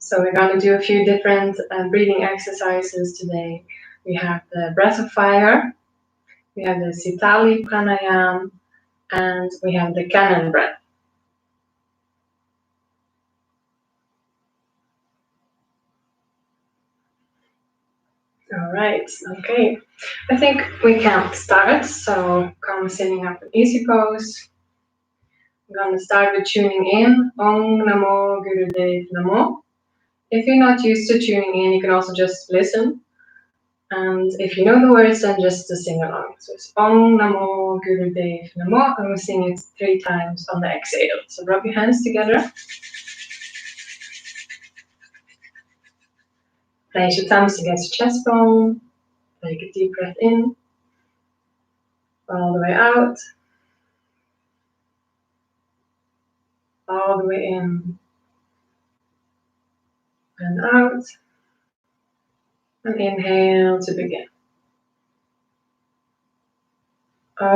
So we're going to do a few different breathing exercises today. We have the breath of fire, we have the sitali pranayam, and we have the cannon breath. All right, okay. I think we can start. So come sitting up in easy pose. I'm going to start with tuning in. Om Namo Gurudev Namo. If you're not used to tuning in, you can also just listen. And if you know the words, then just to sing along. So it's Om Namo Gurudev Namo, and we'll sing it 3 times on the exhale. So rub your hands together. Place your thumbs against your chest bone. Take a deep breath in. All the way out. All the way in. And out. And inhale to begin. Om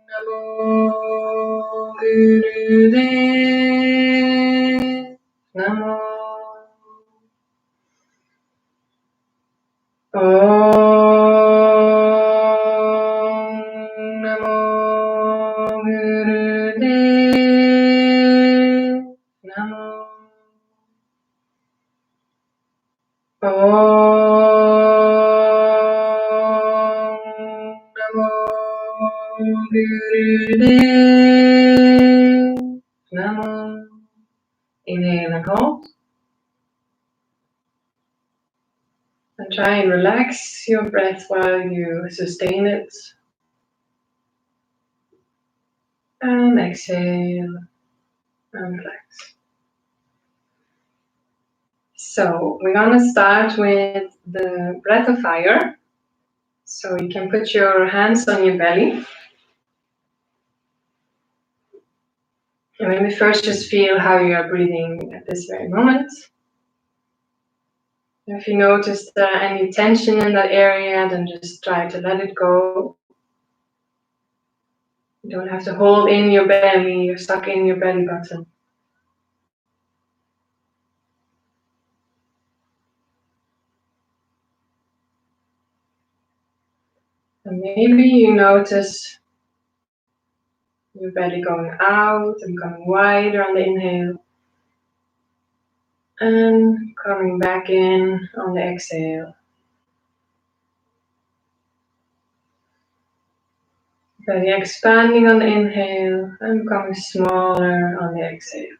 Namo Gurudev Namo. Om Namo Gurudev Namo. Gurudev Namo. Inhale and hold. And try and relax your breath while you sustain it. And exhale and relax. So we're going to start with the breath of fire. So you can put your hands on your belly. And maybe first just feel how you are breathing at this very moment. If you notice any tension in that area, then just try to let it go. You don't have to hold in your belly or suck in your belly button. And maybe you notice your belly going out and coming wider on the inhale. And coming back in on the exhale. Belly expanding on the inhale and becoming smaller on the exhale.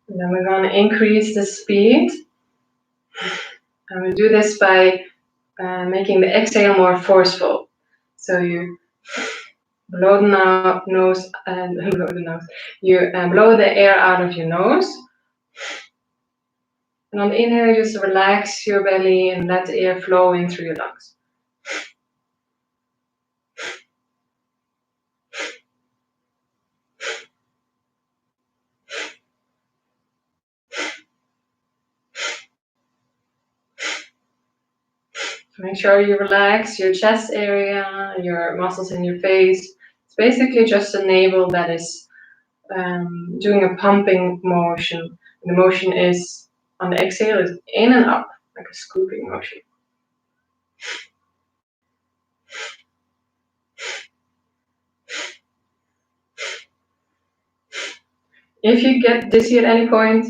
And then we're going to increase the speed. And we do this by making the exhale more forceful. So you blow the nose and blow the nose. You blow the air out of your nose. And on the inhale, just relax your belly and let the air flow in through your lungs. Make sure you relax your chest area, your muscles in your face. It's basically just a navel that is doing a pumping motion. The motion is, on the exhale, is in and up, like a scooping motion. If you get dizzy at any point,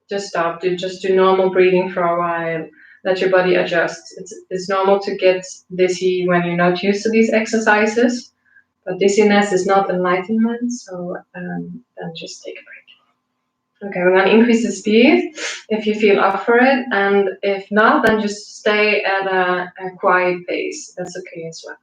just stop. Just do normal breathing for a while. Let your body adjust. It's normal to get dizzy when you're not used to these exercises, but dizziness is not enlightenment, so then just take a break. Okay, we're going to increase the speed if you feel up for it, and if not, then just stay at a quiet pace. That's okay as well.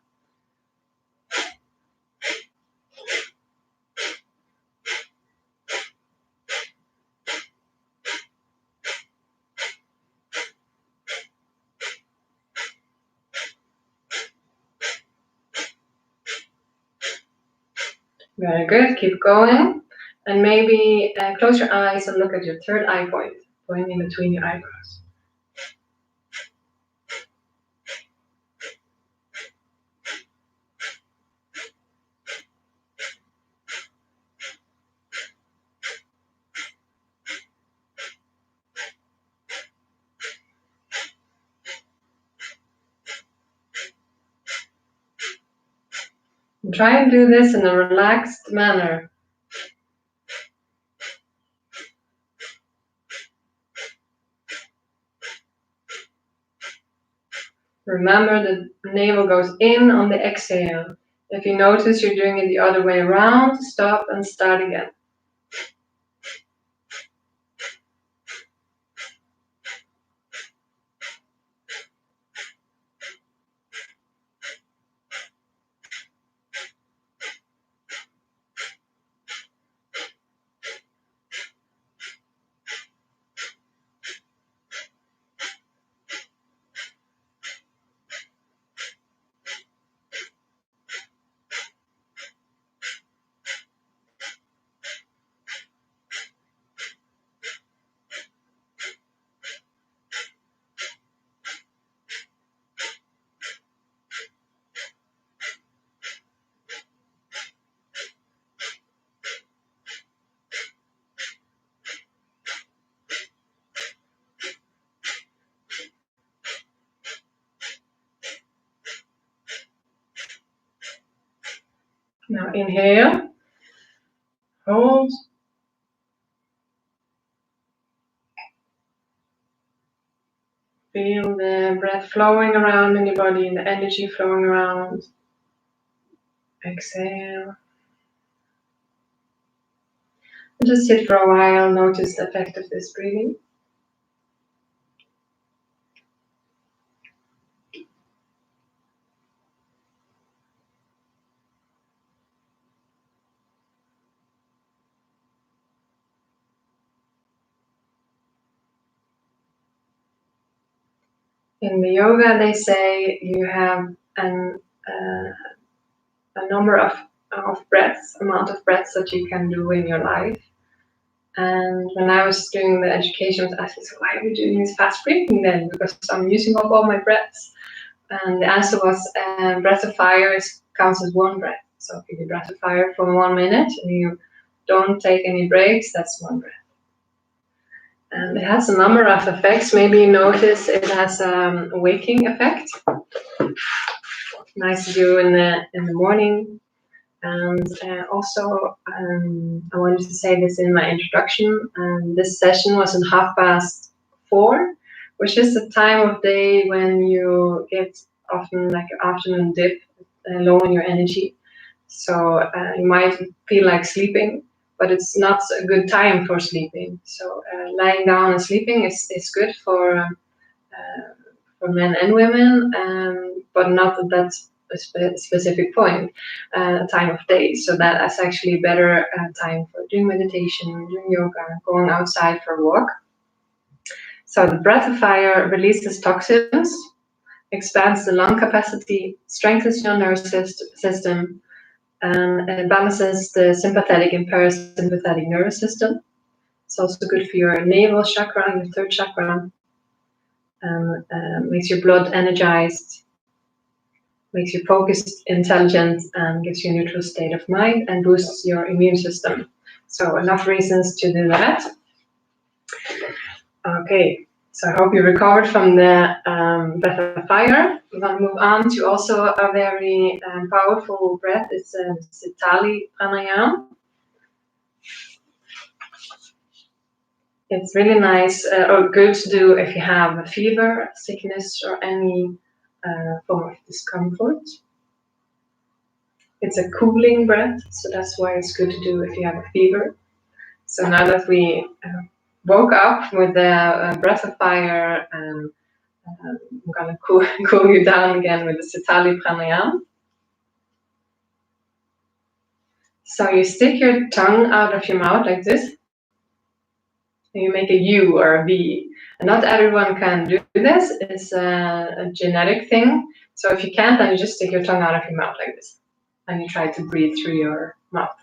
Very good, keep going. And maybe close your eyes and look at your third eye point in between your eyebrows. And try and do this in a relaxed manner. Remember the navel goes in on the exhale. If you notice you're doing it the other way around, stop and start again. Now inhale, hold, feel the breath flowing around in your body and the energy flowing around. Exhale. And just sit for a while, notice the effect of this breathing. In the yoga, they say you have a number of amount of breaths that you can do in your life. And when I was doing the education, I was asking, so why are you doing this fast breathing then? Because I'm using up all my breaths. And the answer was breath of fire counts as one breath. So if you do breath of fire for 1 minute and you don't take any breaks, that's one breath. And it has a number of effects. Maybe you notice it has a waking effect. Nice to do in the morning. And also, I wanted to say this in my introduction. This session was in 4:30, which is the time of day when you get often like an afternoon dip, low in your energy. So you might feel like sleeping, but it's not a good time for sleeping. So lying down and sleeping is good for men and women, but not at that specific point, time of day. So that is actually a better time for doing meditation, doing yoga, going outside for a walk. So the breath of fire releases toxins, expands the lung capacity, strengthens your nervous system, and balances the sympathetic and parasympathetic nervous system. It's also good for your navel chakra, your third chakra, makes your blood energized, makes you focused, intelligent, and gives you a neutral state of mind and boosts your immune system. So enough reasons to do that. Okay, so I hope you recovered from the breath of fire. We're going to move on to also a very powerful breath. It's sitali pranayam. It's really nice or good to do if you have a fever, sickness, or any form of discomfort. It's a cooling breath, so that's why it's good to do if you have a fever. So now that we woke up with the breath of fire, I'm going to cool you down again with the sitali pranayam. So you stick your tongue out of your mouth like this, and you make a U or a V. And not everyone can do this. It's a genetic thing. So if you can't, then you just stick your tongue out of your mouth like this, and you try to breathe through your mouth.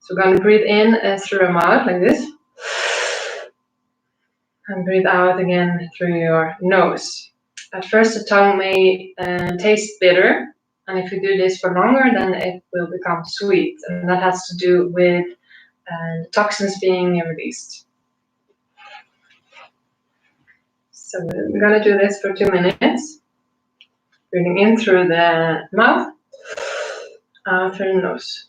So we're going to breathe in through your mouth like this, and breathe out again through your nose. At first, the tongue may taste bitter, and if you do this for longer, then it will become sweet, and that has to do with toxins being released. So we're going to do this for 2 minutes. Breathing in through the mouth Out through the nose.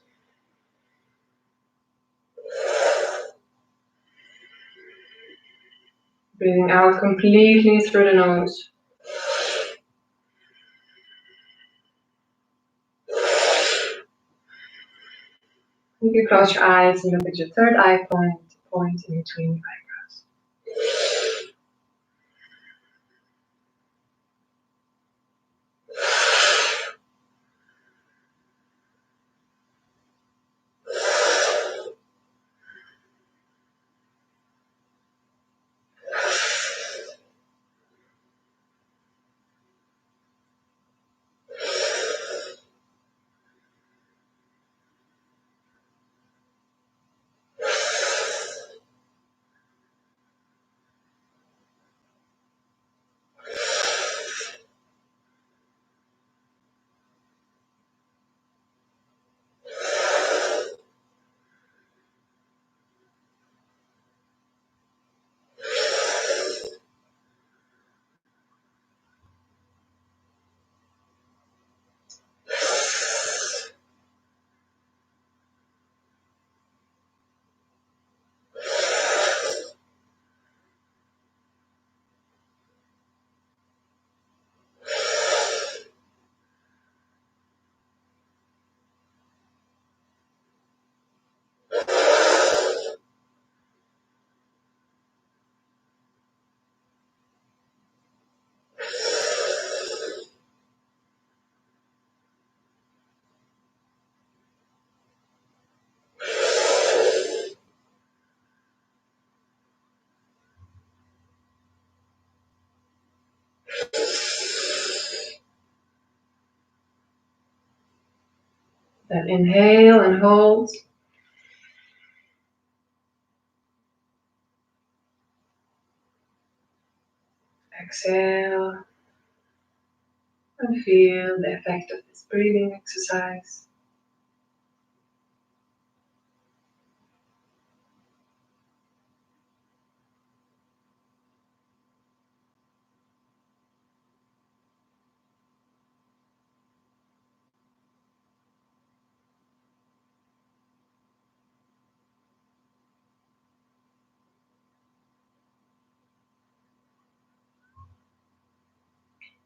Breathing out completely through the nose. You can close your eyes and look at your third eye point in between your eyebrows. Then inhale and hold. Exhale and feel the effect of this breathing exercise.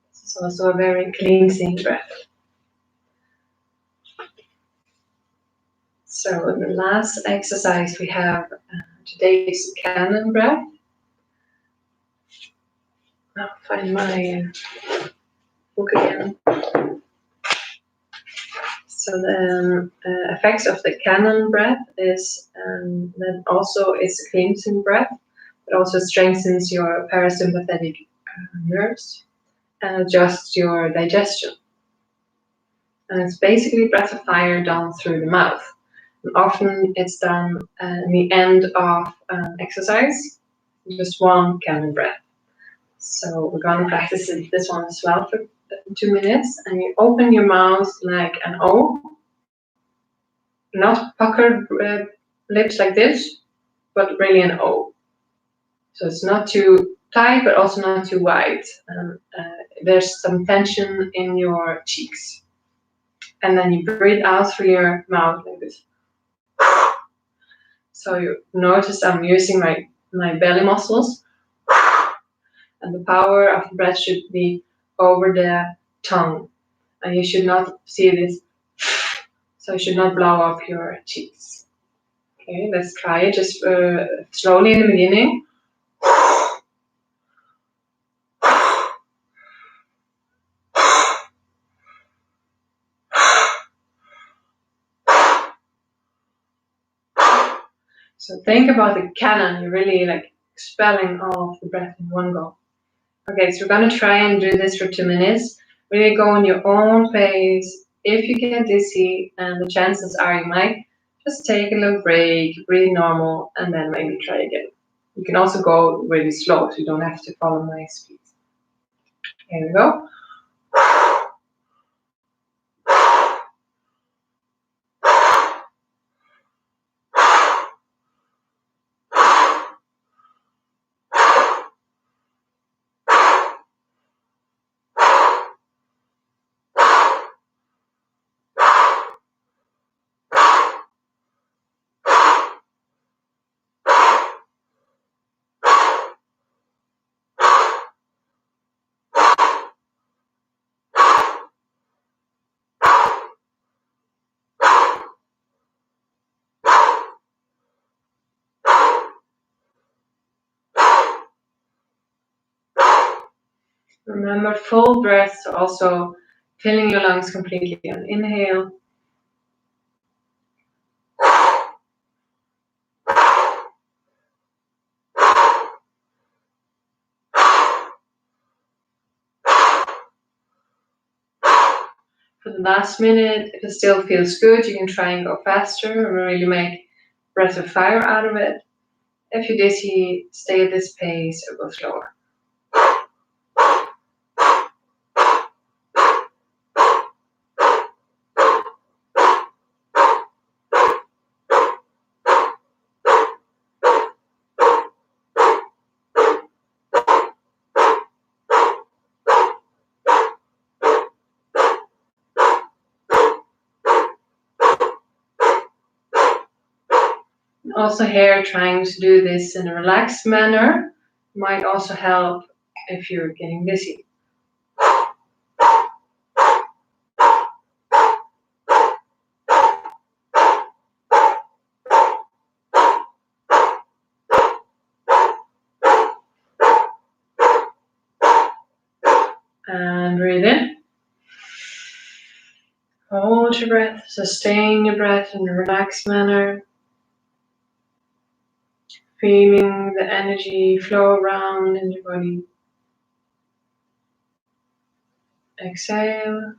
This is also a very cleansing breath. So the last exercise we have today is cannon breath. I'll find my book again. So the effects of the cannon breath is that also it's a cleansing breath, but also strengthens your parasympathetic nerves and adjusts your digestion. And it's basically breath of fire done through the mouth. And often it's done in the end of exercise, just one cannon breath. So we're going to practice this one as well for 2 minutes. And you open your mouth like an O, not puckered lips like this, but really an O. So it's not too tight, but also not too wide. There's some tension in your cheeks. And then you breathe out through your mouth like this. So you notice I'm using my belly muscles. And the power of the breath should be over the tongue. And you should not see this. So you should not blow up your cheeks. Okay, let's try it just slowly in the beginning. So think about the cannon. You're really like expelling all of the breath in one go. Okay, so we're gonna try and do this for 2 minutes. Really go in your own pace. If you get dizzy, and the chances are you might, just take a little break, breathe normal, and then maybe try again. You can also go really slow, so you don't have to follow my speed. Here we go. Remember full breath, so also filling your lungs completely on inhale. For the last minute, if it still feels good, you can try and go faster or really make breath of fire out of it. If you're dizzy, stay at this pace or go slower. Also here, trying to do this in a relaxed manner might also help if you're getting dizzy. And breathe in. Hold your breath, sustain your breath in a relaxed manner. Feeling the energy flow around in your body. Exhale.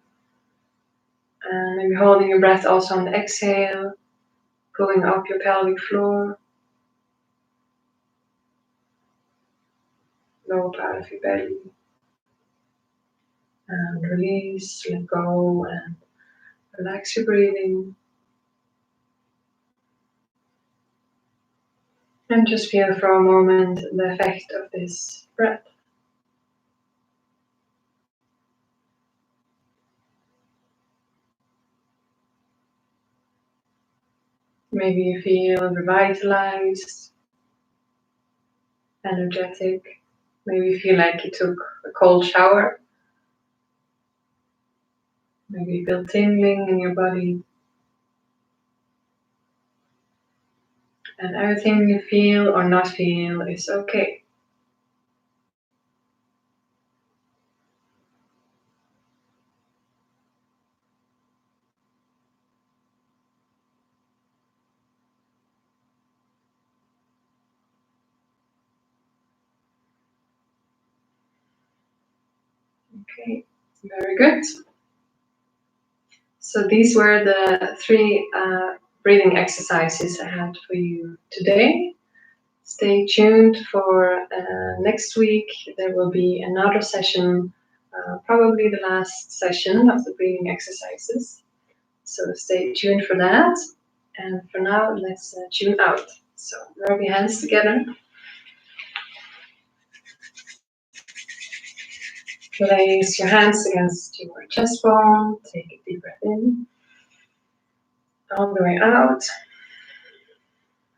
And maybe holding your breath also on the exhale. Pulling up your pelvic floor. Lower part of your belly. And release, let go, and relax your breathing. And just feel for a moment the effect of this breath. Maybe you feel revitalized, energetic. Maybe you feel like you took a cold shower. Maybe you feel tingling in your body. And everything you feel or not feel is okay. Okay, very good. So these were the three breathing exercises I had for you today. Stay tuned for next week. There will be another session, probably the last session of the breathing exercises. So stay tuned for that. And for now, let's tune out. So rub your hands together. Place your hands against your chest bone. Take a deep breath in. All the way out.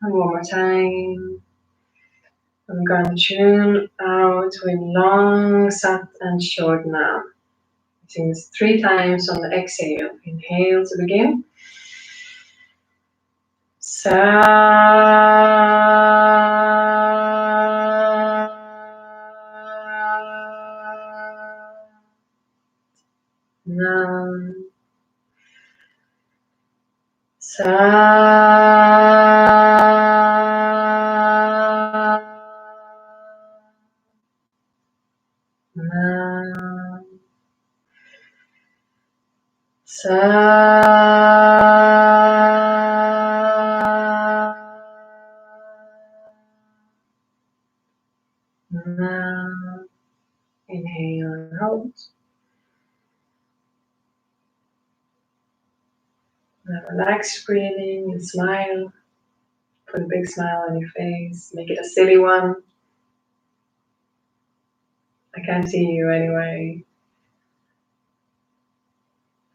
And one more time. I'm going to tune out with long sat and short nam. Sing this 3 times on the exhale. Inhale to begin. Sa. Nam. Sa. Nam. Sa. Nam. Inhale and hold. Now relax breathing and smile. Put a big smile on your face. Make it a silly one. I can't see you anyway.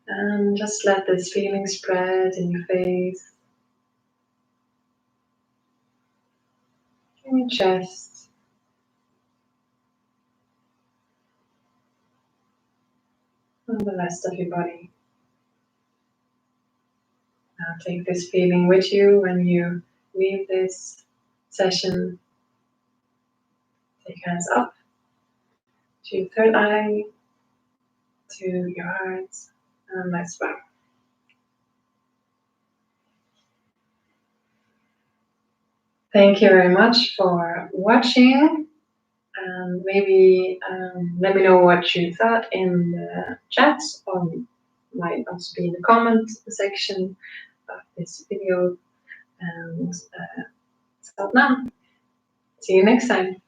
And just let this feeling spread in your face, in your chest, and the rest of your body. Now take this feeling with you when you leave this session. Take hands up to your third eye, to your heart, and let's bow. Thank you very much for watching. And maybe let me know what you thought in the chat, or might also be in the comment section of this video. And stop now. See you next time.